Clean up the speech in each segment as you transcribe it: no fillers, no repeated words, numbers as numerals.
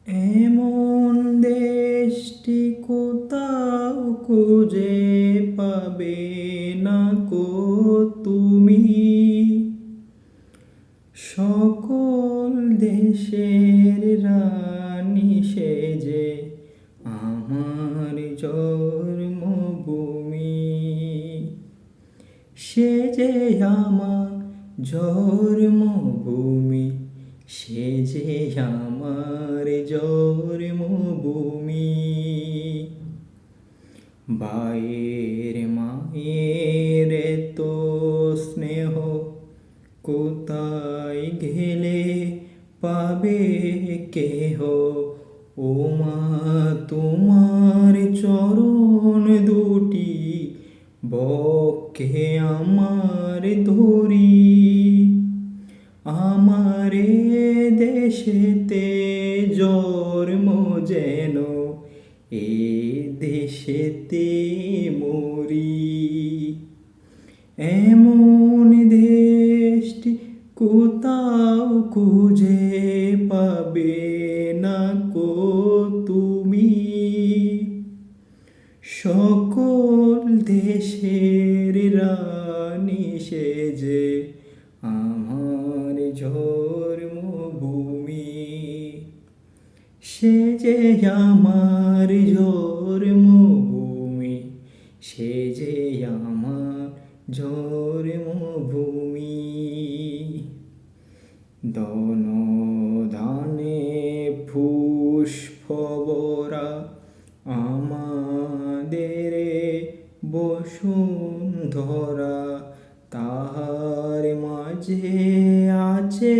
এমন দেশটি কোথাও খুঁজে পাবে না কো তুমি। সকল দেশের রানী সেজে আমার জন্মভূমি, সে যে আমার জন্মভূমি, সে যে আমার জন্মভূমি। বায়ের মায়ের তো স্নেহ কোথায় গেলে পাবে কেহ, ও মা তোমার চরণ দুটি বক্ষে আমার ধরি। আমারে দেশেতে জন্ম যেন এ দেশেতে মরি। এমন দেশটি কোথাও খুঁজে পাবে না কো তুমি। সকল দেশের রানী সেজে আমার জন্মভূমি, সে যে আমার জন্মভূমি, সে যে আমার জন্মভূমি। দন ধানে পুষ্পভরা আমাদের বসুন্ধরা, তাহার মাঝে আছে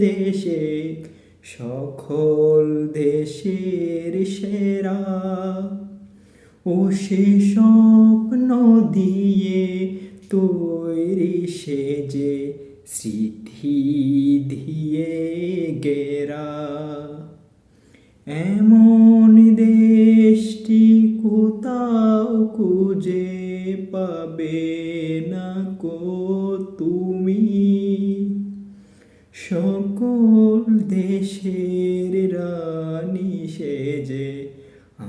দেশে সকল দেশের সেরা। ও সে স্বপ্ন দিয়ে তৈরি সে যে স্মৃতি দিয়ে ঘেরা। এমন দেশটি কোথাও খুঁজে পাবে না কো তুমি। সকল দেশের রানী সেজে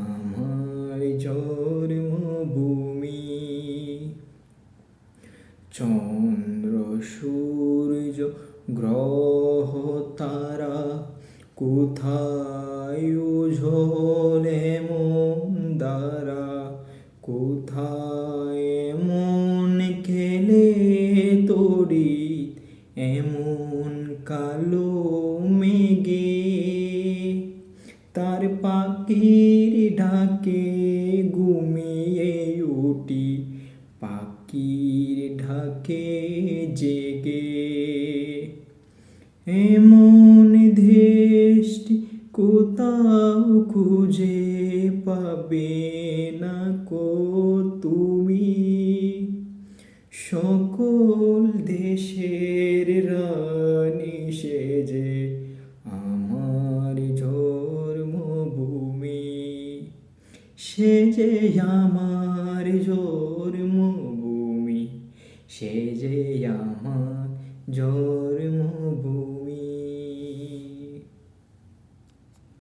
আমার জন্মভূমি। চন্দ্র সূর্য গ্রহ তারা কোথায় উজ্জ্বল এমন দ্বারা, কোথায় এমন খেলে তড়িৎ এমন কালো মেঘে। তার পাখির ডাকে ঘুমিয়ে উঠি, পাখির ঢাকে জেগে। এমন দেশটি কোথাও খুঁজে পাবে না কো তুমি। সকল দেশের রানী সেজে আমার জন্মভূমি, সে যে আমার জন্মভূমি, সে যে আমার